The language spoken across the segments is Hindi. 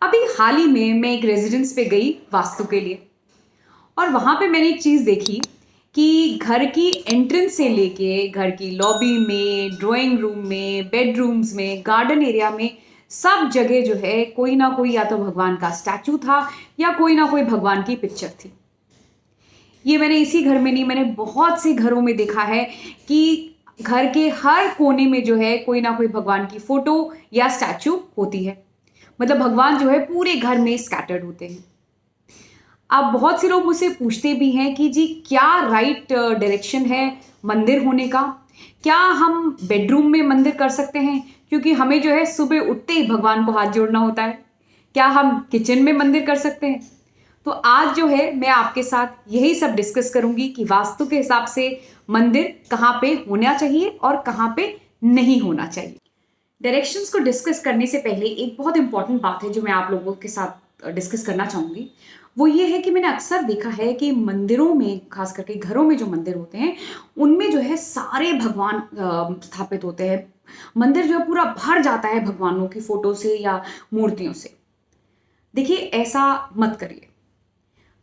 अभी हाल ही में मैं एक रेजिडेंस पे गई वास्तु के लिए। और वहाँ पे मैंने एक चीज़ देखी कि घर की एंट्रेंस से लेके घर की लॉबी में, ड्राइंग रूम में, बेडरूम्स में, गार्डन एरिया में, सब जगह जो है कोई ना कोई या तो भगवान का स्टैचू था या कोई ना कोई भगवान की पिक्चर थी। ये मैंने इसी घर में नहीं, मैंने बहुत से घरों में देखा है कि घर के हर कोने में जो है कोई ना कोई भगवान की फोटो या स्टैचू होती है। मतलब भगवान जो है पूरे घर में स्कैटर्ड होते हैं। अब बहुत से लोग मुझसे पूछते भी हैं कि जी क्या राइट डायरेक्शन है मंदिर होने का? क्या हम बेडरूम में मंदिर कर सकते हैं? क्योंकि हमें जो है सुबह उठते ही भगवान को हाथ जोड़ना होता है। क्या हम किचन में मंदिर कर सकते हैं? तो आज जो है मैं आपके साथ यही सब डिस्कस करूंगी कि वास्तु के हिसाब से मंदिर कहाँ पे होना चाहिए और कहाँ पे नहीं होना चाहिए। डायरेक्शंस को डिस्कस करने से पहले एक बहुत इंपॉर्टेंट बात है जो मैं आप लोगों के साथ डिस्कस करना चाहूंगी। वो ये है कि मैंने अक्सर देखा है कि मंदिरों में, खास करके घरों में जो मंदिर होते हैं, उनमें जो है सारे भगवान स्थापित होते हैं। मंदिर जो है पूरा भर जाता है भगवानों की फोटो से या मूर्तियों से। देखिए, ऐसा मत करिए।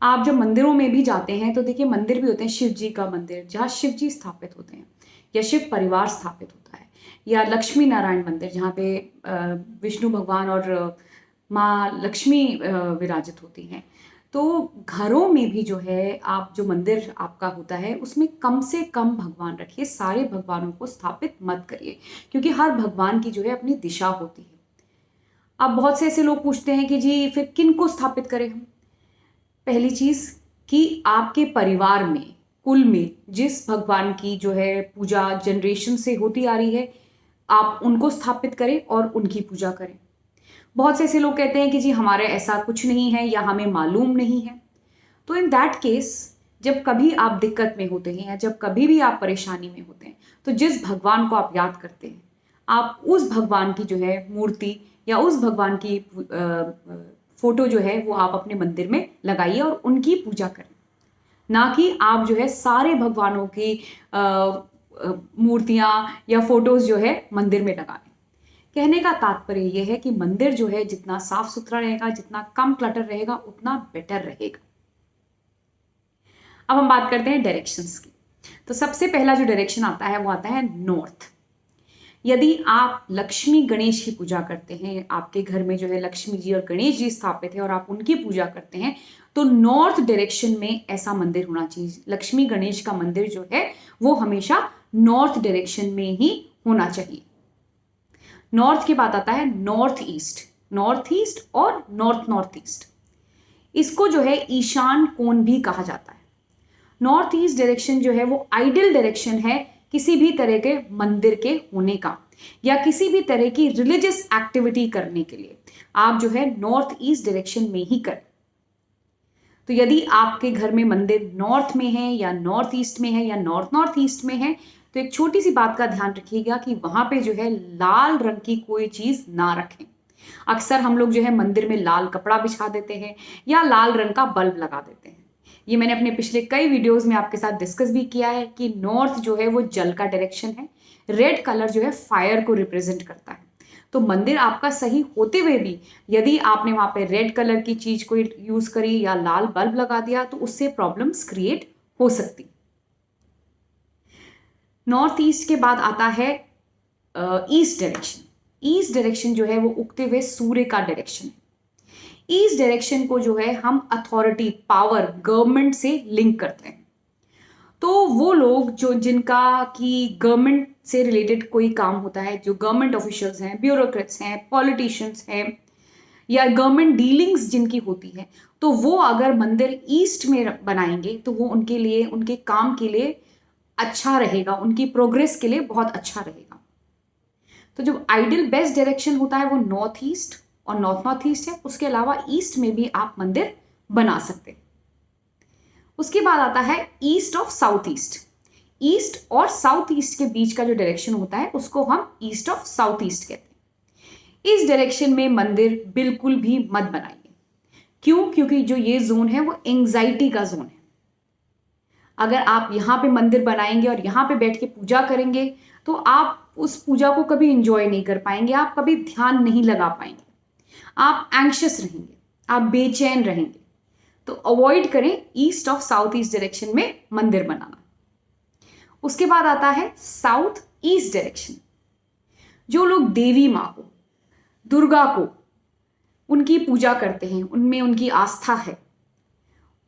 आप जब मंदिरों में भी जाते हैं तो देखिए, मंदिर भी होते हैं, शिव जी का मंदिर जहाँ शिव जी स्थापित होते हैं या शिव परिवार स्थापित होता है, या लक्ष्मी नारायण मंदिर जहाँ पे विष्णु भगवान और माँ लक्ष्मी विराजित होती हैं। तो घरों में भी जो है, आप जो मंदिर आपका होता है उसमें कम से कम भगवान रखिए, सारे भगवानों को स्थापित मत करिए, क्योंकि हर भगवान की जो है अपनी दिशा होती है। अब बहुत से ऐसे लोग पूछते हैं कि जी फिर किन को स्थापित करें हम? पहली चीज कि आपके परिवार में, कुल में जिस भगवान की जो है पूजा जनरेशन से होती आ रही है, आप उनको स्थापित करें और उनकी पूजा करें। बहुत से ऐसे लोग कहते हैं कि जी हमारे ऐसा कुछ नहीं है या हमें मालूम नहीं है। तो इन दैट केस, जब कभी आप दिक्कत में होते हैं या जब कभी भी आप परेशानी में होते हैं, तो जिस भगवान को आप याद करते हैं, आप उस भगवान की जो है मूर्ति या उस भगवान की फोटो जो है वो आप अपने मंदिर में लगाइए और उनकी पूजा करें। ना कि आप जो है सारे भगवानों की मूर्तियां या फोटोज जो है मंदिर में लगाएं। कहने का तात्पर्य यह है कि मंदिर जो है जितना साफ सुथरा रहेगा, जितना कम क्लटर रहेगा, उतना बेटर रहेगा। अब हम बात करते हैं डायरेक्शंस की। तो सबसे पहला जो डायरेक्शन आता है वो आता है नॉर्थ। यदि आप लक्ष्मी गणेश की पूजा करते हैं, आपके घर में जो है लक्ष्मी जी और गणेश जी स्थापित है और आप उनकी पूजा करते हैं, तो नॉर्थ डायरेक्शन में ऐसा मंदिर होना चाहिए। लक्ष्मी गणेश का मंदिर जो है वो हमेशा नॉर्थ डायरेक्शन में ही होना चाहिए। नॉर्थ की बात आता है नॉर्थ ईस्ट और नॉर्थ नॉर्थ ईस्ट। इसको जो है ईशान कोण भी कहा जाता है। नॉर्थ ईस्ट डायरेक्शन जो है वो आइडियल डायरेक्शन है किसी भी तरह के मंदिर के होने का या किसी भी तरह की रिलीजियस एक्टिविटी करने के लिए। आप जो है नॉर्थ ईस्ट डायरेक्शन में ही करें। तो यदि आपके घर में मंदिर नॉर्थ में है या नॉर्थ ईस्ट में है या नॉर्थ नॉर्थ ईस्ट में है, तो एक छोटी सी बात का ध्यान रखिएगा कि वहां पे जो है लाल रंग की कोई चीज ना रखें। अक्सर हम लोग जो है मंदिर में लाल कपड़ा बिछा देते हैं या लाल रंग का बल्ब लगा देते हैं। ये मैंने अपने पिछले कई वीडियोस में आपके साथ डिस्कस भी किया है कि नॉर्थ जो है वो जल का डायरेक्शन है, रेड कलर जो है फायर को रिप्रेजेंट करता है। तो मंदिर आपका सही होते हुए भी यदि आपने वहां पे रेड कलर की चीज को यूज करी या लाल बल्ब लगा दिया, तो उससे प्रॉब्लम्स क्रिएट हो सकती। नॉर्थ ईस्ट के बाद आता है ईस्ट डायरेक्शन। ईस्ट डायरेक्शन जो है वो उगते हुए सूर्य का डायरेक्शन है। ईस्ट डायरेक्शन को जो है हम अथॉरिटी, पावर, गवर्नमेंट से लिंक करते हैं। तो वो लोग जो जिनका कि गवर्नमेंट से रिलेटेड कोई काम होता है, जो गवर्नमेंट ऑफिशियल्स हैं, ब्यूरोक्रेट्स हैं, पॉलिटिशियंस हैं, या गवर्नमेंट डीलिंग्स जिनकी होती है, तो वो अगर मंदिर ईस्ट में बनाएंगे तो वो उनके लिए, उनके काम के लिए अच्छा रहेगा, उनकी प्रोग्रेस के लिए बहुत अच्छा रहेगा। तो जो आइडियल बेस्ट डायरेक्शन होता है वो नॉर्थ ईस्ट और नॉर्थ नॉर्थ ईस्ट है। उसके अलावा ईस्ट में भी आप मंदिर बना सकते हैं। उसके बाद आता है east of south east. East और साउथ ईस्ट के बीच का जो डायरेक्शन होता है उसको हम ईस्ट ऑफ साउथ ईस्ट कहते हैं। इस डायरेक्शन में मंदिर बिल्कुल भी मत बनाइए। क्यों? क्योंकि जो ये जोन है वो एंजाइटी का जोन है। अगर आप यहाँ पे मंदिर बनाएंगे और यहाँ पे बैठ के पूजा करेंगे, तो आप उस पूजा को कभी इंजॉय नहीं कर पाएंगे, आप कभी ध्यान नहीं लगा पाएंगे। आप एंग्शियस रहेंगे, आप बेचैन रहेंगे। तो अवॉइड करें east of south east direction में मंदिर बनाना। उसके बाद आता है साउथ ईस्ट डायरेक्शन। जो लोग देवी माँ को, दुर्गा को, उनकी पूजा करते हैं, उनमें उनकी आस्था है,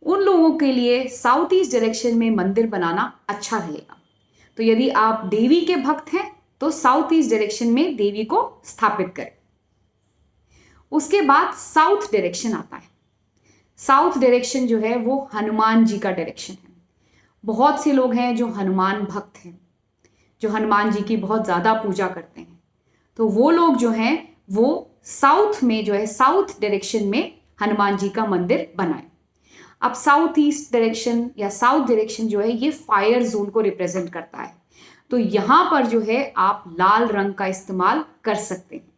उन लोगों के लिए साउथ ईस्ट डायरेक्शन में मंदिर बनाना अच्छा रहेगा। तो यदि आप देवी के भक्त हैं तो साउथ ईस्ट डायरेक्शन में देवी को स्थापित करें। उसके बाद साउथ डायरेक्शन आता है। साउथ डायरेक्शन जो है वो हनुमान जी का डायरेक्शन है। बहुत से लोग हैं जो हनुमान भक्त हैं, जो हनुमान जी की बहुत ज़्यादा पूजा करते हैं। तो वो लोग जो हैं वो साउथ में जो है साउथ डायरेक्शन में हनुमान जी का मंदिर बनाएं। अब साउथ ईस्ट डायरेक्शन या साउथ डायरेक्शन जो है ये फायर जोन को रिप्रेजेंट करता है। तो यहाँ पर जो है आप लाल रंग का इस्तेमाल कर सकते हैं।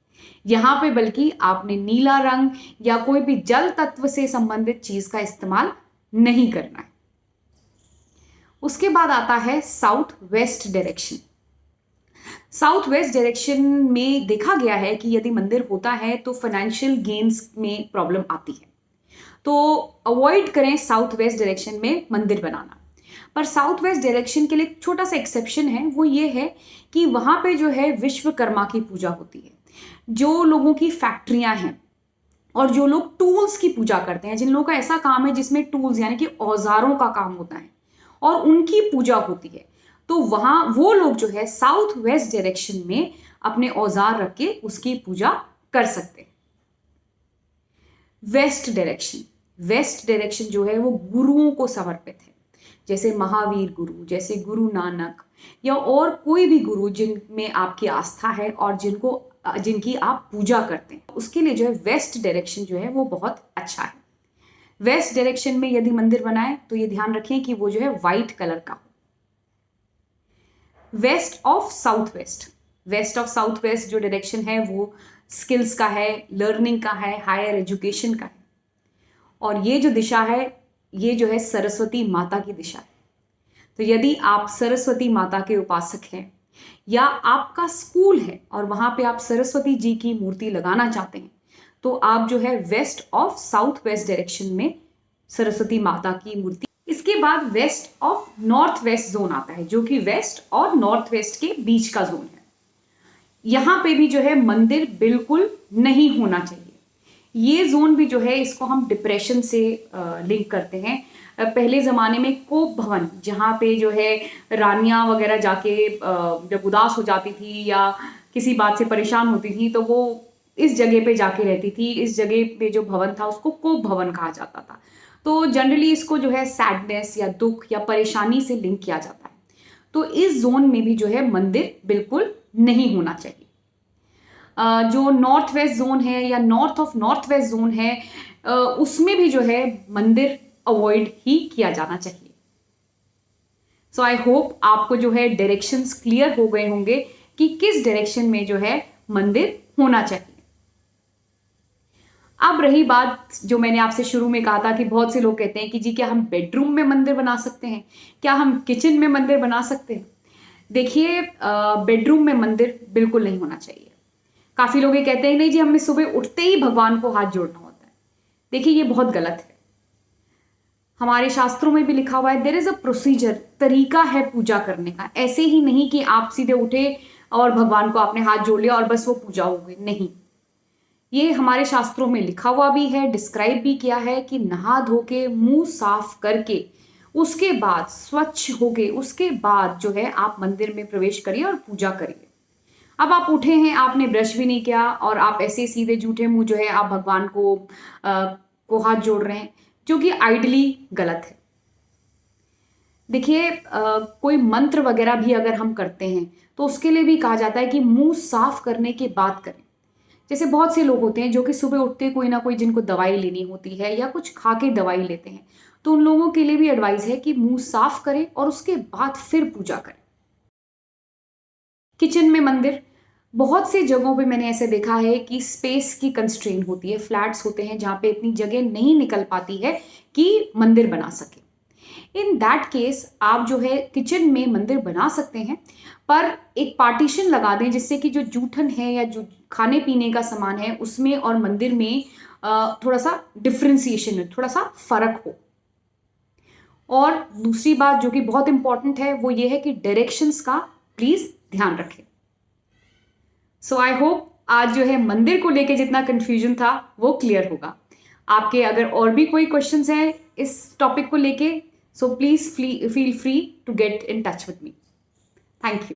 यहाँ पे बल्कि आपने नीला रंग या कोई भी जल तत्व से संबंधित चीज का इस्तेमाल नहीं करना है। उसके बाद आता है south west direction. South west direction में देखा गया है कि यदि मंदिर होता है तो फाइनेंशियल गेन्स में प्रॉब्लम आती है। तो अवॉइड करें साउथ वेस्ट डायरेक्शन में मंदिर बनाना। पर साउथ वेस्ट डायरेक्शन के लिए एक छोटा सा एक्सेप्शन है, वो ये है कि वहां पे जो है विश्वकर्मा की पूजा होती है। जो लोगों की फैक्ट्रियां हैं और जो लोग टूल्स की पूजा करते हैं, जिन लोगों का ऐसा काम है जिसमें टूल्स यानी कि औजारों का काम होता है और उनकी पूजा होती है, तो वहां वो लोग जो है साउथ वेस्ट डायरेक्शन में अपने औजार रख के उसकी पूजा कर सकते हैं। वेस्ट डायरेक्शन, वेस्ट डायरेक्शन जो है वो गुरुओं को समर्पित है, जैसे महावीर गुरु, जैसे गुरु नानक या और कोई भी गुरु जिनमें आपकी आस्था है और जिनकी आप पूजा करते हैं, उसके लिए जो है वेस्ट डायरेक्शन जो है वो बहुत अच्छा है। वेस्ट डायरेक्शन में यदि मंदिर बनाए तो ये ध्यान रखें कि वो जो है व्हाइट कलर का हो। West of south west, west of south west जो डायरेक्शन है वो स्किल्स का है, लर्निंग का है, हायर एजुकेशन का है। और ये जो दिशा है ये जो है सरस्वती माता की दिशा है। तो यदि आप सरस्वती माता के उपासक हैं या आपका स्कूल है और वहां पे आप सरस्वती जी की मूर्ति लगाना चाहते हैं तो आप जो है west of south west direction में सरस्वती माता की मूर्ति। इसके बाद west of north west zone आता है, जो कि वेस्ट और नॉर्थ वेस्ट के बीच का जोन है। यहां पे भी जो है मंदिर बिल्कुल नहीं होना चाहिए। ये जोन भी जो है इसको हम डिप्रेशन से लिंक करते हैं। पहले ज़माने में कोप भवन, जहाँ पे जो है रानियाँ वगैरह जाके जब उदास हो जाती थी या किसी बात से परेशान होती थी तो वो इस जगह पे जाके रहती थी। इस जगह पे जो भवन था उसको कोप भवन कहा जाता था। तो जनरली इसको जो है सैडनेस या दुख या परेशानी से लिंक किया जाता है। तो इस जोन में भी जो है मंदिर बिल्कुल नहीं होना चाहिए। जो नॉर्थ वेस्ट जोन है या north of north west zone है उसमें भी जो है मंदिर अवॉइड ही किया जाना चाहिए। सो आई होप आपको जो है डायरेक्शंस क्लियर हो गए होंगे कि किस डायरेक्शन में जो है मंदिर होना चाहिए। अब रही बात जो मैंने आपसे शुरू में कहा था कि बहुत से लोग कहते हैं कि जी क्या हम बेडरूम में मंदिर बना सकते हैं, क्या हम किचन में मंदिर बना सकते हैं। देखिए बेडरूम में मंदिर बिल्कुल नहीं होना चाहिए। काफी लोग ये कहते हैं नहीं जी हमें सुबह उठते ही भगवान को हाथ जोड़ना होता है। देखिए ये बहुत गलत है। हमारे शास्त्रों में भी लिखा हुआ है देयर इज अ प्रोसीजर, तरीका है पूजा करने का। ऐसे ही नहीं कि आप सीधे उठे और भगवान को आपने हाथ जोड़ लिया और बस वो पूजा हो गई, नहीं। ये हमारे शास्त्रों में लिखा हुआ भी है, डिस्क्राइब भी किया है कि नहा धो के मुंह साफ करके उसके बाद स्वच्छ होके उसके बाद जो है आप मंदिर में प्रवेश करिए और पूजा करिए। अब आप उठे हैं, आपने ब्रश भी नहीं किया और आप ऐसे सीधे जूठे मुंह जो है आप भगवान को हाथ जोड़ रहे हैं, जो कि आइडली गलत है। देखिए कोई मंत्र वगैरह भी अगर हम करते हैं तो उसके लिए भी कहा जाता है कि मुंह साफ करने के बाद करें। जैसे बहुत से लोग होते हैं जो कि सुबह उठते कोई ना कोई जिनको दवाई लेनी होती है या कुछ खा के दवाई लेते हैं, तो उन लोगों के लिए भी एडवाइस है कि मुंह साफ करें और उसके बाद फिर पूजा करें। किचन में मंदिर, बहुत सी जगहों पे मैंने ऐसे देखा है कि स्पेस की कंस्ट्रेन होती है, फ्लैट्स होते हैं जहाँ पे इतनी जगह नहीं निकल पाती है कि मंदिर बना सके। इन दैट केस आप जो है किचन में मंदिर बना सकते हैं, पर एक पार्टीशन लगा दें जिससे कि जो जूठन है या जो खाने पीने का सामान है उसमें और मंदिर में थोड़ा सा डिफ्रेंसिएशन हो, थोड़ा सा फर्क हो। और दूसरी बात जो कि बहुत इंपॉर्टेंट है वो ये है कि डायरेक्शंस का प्लीज ध्यान रखें। सो आई होप आज जो है मंदिर को लेके जितना कंफ्यूजन था वो क्लियर होगा। आपके अगर और भी कोई क्वेश्चंस हैं इस टॉपिक को लेके, so please feel free to get in touch with me. Thank you.